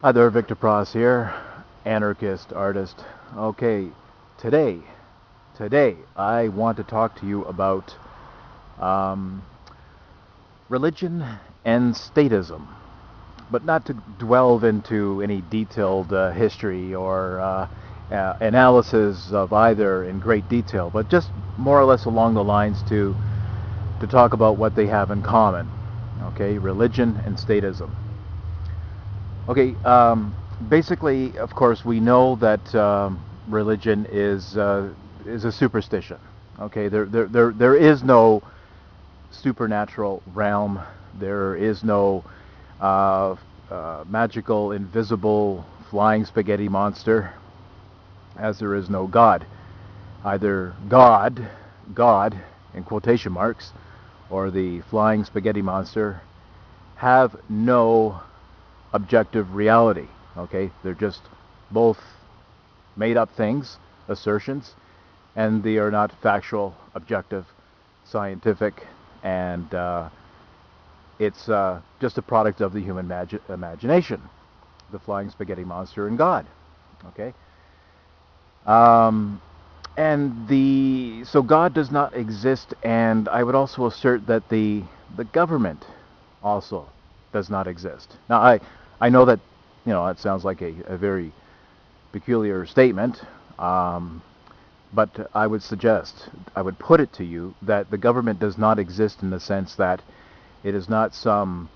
Hi there, Victor Pross here, anarchist artist. Okay, today, today I want to talk to you about um, religion and statism, but not to delve into any detailed history or analysis of either in great detail, but just more or less along the lines to talk about what they have in common. Okay, religion and statism. Okay, basically, of course, we know that religion is a superstition. Okay, there is no supernatural realm. There is no uh, magical, invisible, flying spaghetti monster, as there is no God. Either God, in quotation marks, or the flying spaghetti monster have no objective reality. Okay, they're just both made up things, assertions, and they are not factual, objective, scientific, and it's just a product of the human imagination. The flying spaghetti monster and God. Okay, um, and the so God does not exist, and I would also assert that the government also does not exist. Now I know that that sounds like a very peculiar statement, um, but I would put it to you that the government does not exist in the sense that it is not some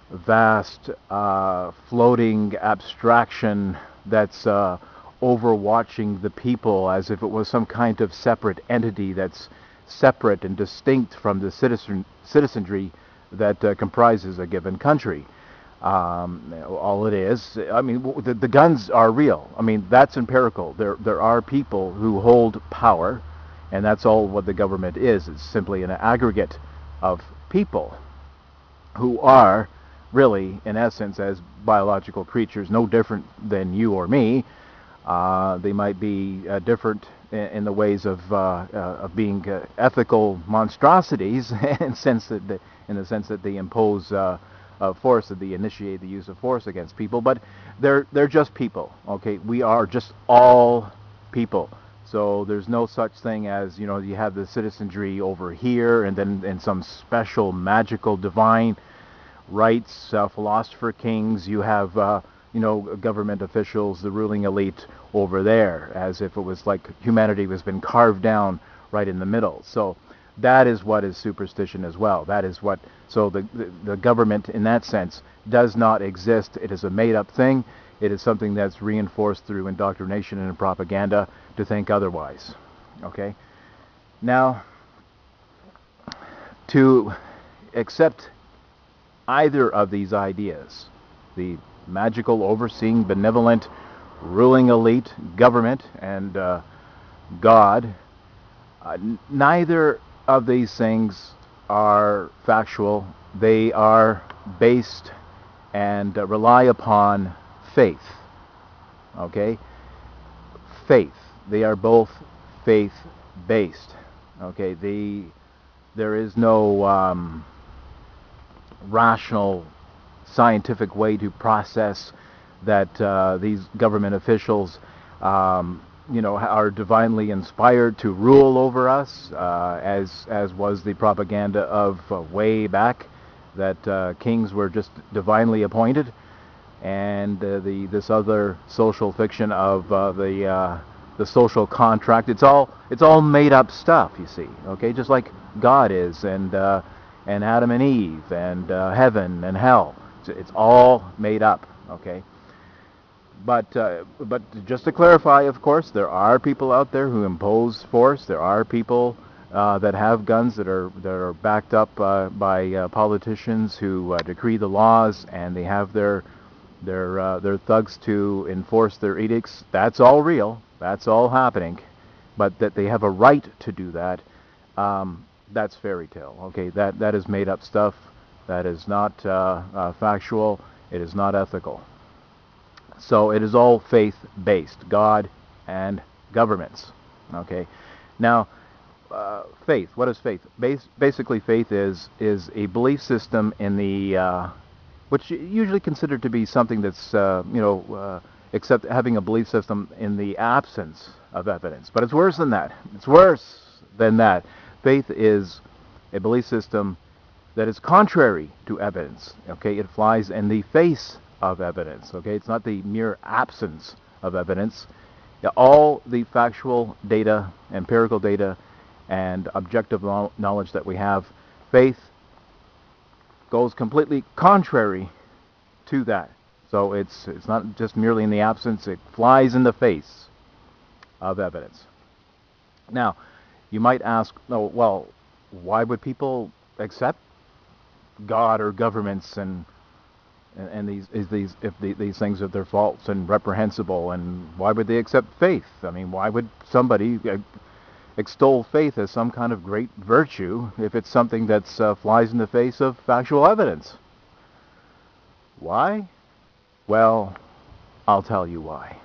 vast floating abstraction that's overwatching the people as if it was some kind of separate entity that's separate and distinct from the citizenry that comprises a given country. All it is, I mean, the guns are real. I mean, that's empirical. There are people who hold power, and that's all what the government is. It's simply an aggregate of people who are really, in essence, as biological creatures, no different than you or me. They might be different in the ways of being ethical monstrosities, in the sense that they impose force, that they initiate the use of force against people. But they're just people. Okay, we are just all people. So there's no such thing as you have the citizenry over here, and then in some special magical divine rights, philosopher kings. You have government officials, the ruling elite over there, as if it was like humanity has been carved down right in the middle. So that is what is superstition as well. That is what. So the government, in that sense, does not exist. It is a made-up thing. It is something that's reinforced through indoctrination and propaganda to think otherwise. Okay. Now, to accept either of these ideas, the magical, overseeing, benevolent, ruling elite, government, and God, neither of these things are factual. They are based and rely upon faith. Okay? Faith. They are both faith based. Okay? There is no rational, scientific way to process that these government officials, are divinely inspired to rule over us, as was the propaganda of way back, that kings were just divinely appointed, and this other social fiction of the social contract. It's all made up stuff, you see. Okay, just like God is, and Adam and Eve, and heaven and hell. It's all made up. Okay. But just to clarify, of course, there are people out there who impose force. There are people that have guns that are backed up by politicians who decree the laws, and they have their thugs to enforce their edicts. That's all real. That's all happening. But that they have a right to do that, that's fairy tale. Okay, that is made up stuff. That is not factual. It is not ethical. So it is all faith-based, God and governments. Okay. Now, faith. What is faith? Basically, faith is a belief system in the which usually considered to be something that's, except having a belief system in the absence of evidence. But it's worse than that. It's worse than that. Faith is a belief system that is contrary to evidence. Okay, it flies in the face of evidence. Okay, it's not the mere absence of evidence. Yeah, all the factual data, empirical data, and objective knowledge that we have, faith goes completely contrary to that. So it's not just merely in the absence, it flies in the face of evidence. Now, you might ask, oh, well, why would people accept God or governments and these things are their faults and reprehensible, and why would they accept faith? I mean, why would somebody extol faith as some kind of great virtue if it's something that flies in the face of factual evidence? Why? Well, I'll tell you why.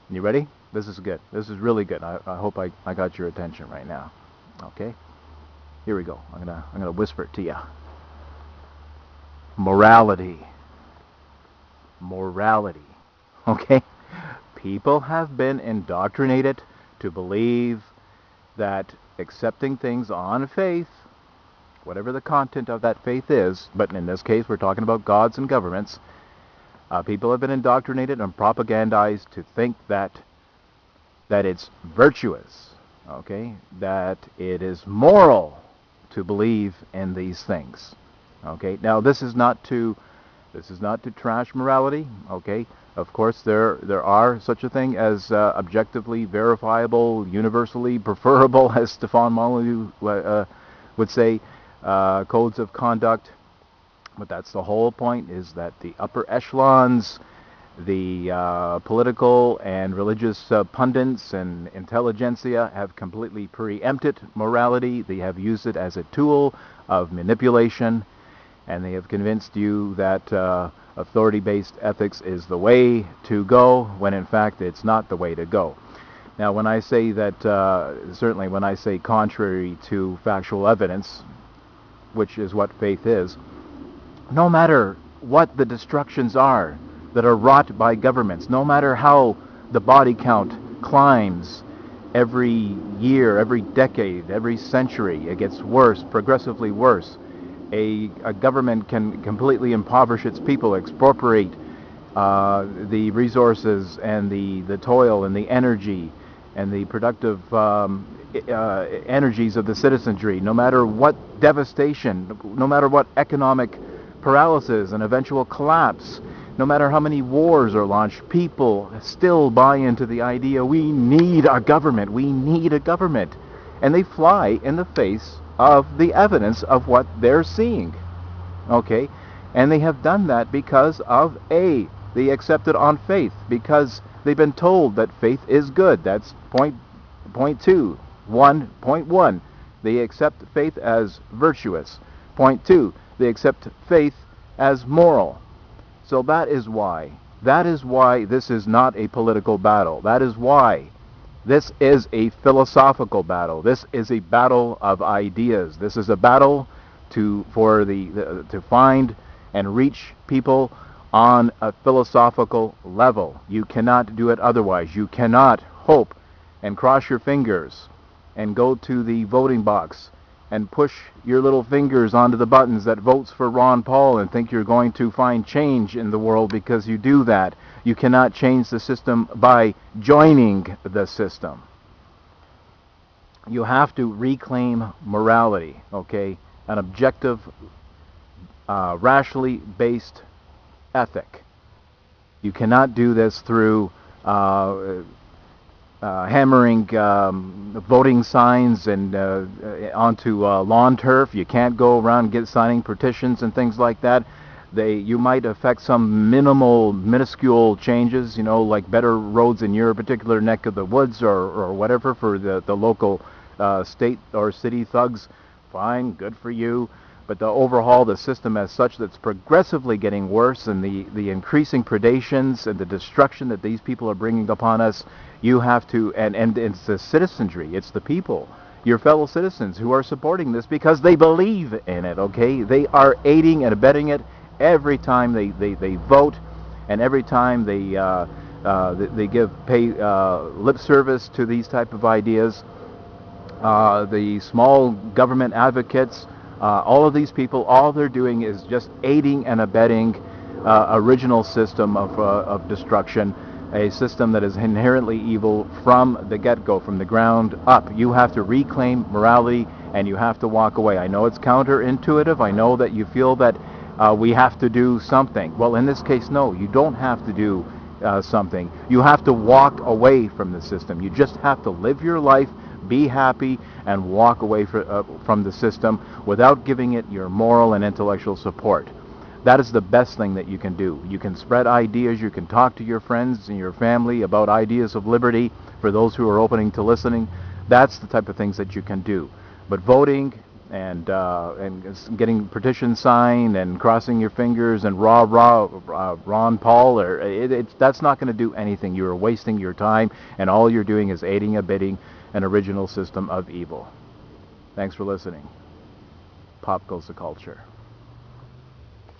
You ready? This is good. This is really good. I hope I got your attention right now. Okay? Here we go. I'm gonna whisper it to you. Morality. Okay? People have been indoctrinated to believe that accepting things on faith, whatever the content of that faith is, but in this case we're talking about gods and governments, people have been indoctrinated and propagandized to think that it's virtuous, okay, that it is moral to believe in these things. Okay, now this is not to trash morality. Okay, of course there are such a thing as objectively verifiable, universally preferable, as Stefan Molyneux would say, codes of conduct. But that's the whole point: is that the upper echelons, the political and religious pundits and intelligentsia have completely preempted morality. They have used it as a tool of manipulation. And they have convinced you that authority-based ethics is the way to go, when in fact it's not the way to go. Now, when I say that, certainly when I say contrary to factual evidence, which is what faith is, no matter what the destructions are that are wrought by governments, no matter how the body count climbs every year, every decade, every century, it gets worse, progressively worse. A government can completely impoverish its people, expropriate the resources and the toil and the energy and the productive energies of the citizenry. No matter what devastation, no matter what economic paralysis and eventual collapse, no matter how many wars are launched, people still buy into the idea, we need a government, And they fly in the face of the evidence of what they're seeing. Okay? And they have done that because of they accepted on faith, because they've been told that faith is good. That's point 2. 1.1. They accept faith as virtuous. Point 2. They accept faith as moral. So that is why this is not a political battle. That is why this is a philosophical battle. This is a battle of ideas. This is a battle to find and reach people on a philosophical level. You cannot do it otherwise. You cannot hope and cross your fingers and go to the voting box and push your little fingers onto the buttons that votes for Ron Paul and think you're going to find change in the world because you do that. You cannot change the system by joining the system. You have to reclaim morality, okay? An objective, rationally based ethic. You cannot do this through hammering voting signs and onto lawn turf. You can't go around signing petitions and things like that. You might affect some minuscule changes, like better roads in your particular neck of the woods or whatever for the local state or city thugs. Fine, good for you. But to overhaul the system as such that's progressively getting worse, and the increasing predations and the destruction that these people are bringing upon us, you have to, and it's the citizenry, it's the people, your fellow citizens who are supporting this because they believe in it, okay? They are aiding and abetting it, every time they vote, and every time they pay lip service to these type of ideas. The small government advocates, all of these people, all they're doing is just aiding and abetting original system of destruction, a system that is inherently evil from the get-go, from the ground up. You have to reclaim morality, and you have to walk away. I know it's counterintuitive. I know that you feel that we have to do something. Well, in this case, no, you don't have to do something. You have to walk away from the system. You just have to live your life, be happy, and walk away from the system without giving it your moral and intellectual support. That is the best thing that you can do. You can spread ideas. You can talk to your friends and your family about ideas of liberty for those who are opening to listening. That's the type of things that you can do. But voting and getting petitions signed and crossing your fingers and Ron Paul, that's not going to do anything. You are wasting your time, and all you're doing is aiding and abetting an original system of evil. Thanks for listening. Pop goes the culture.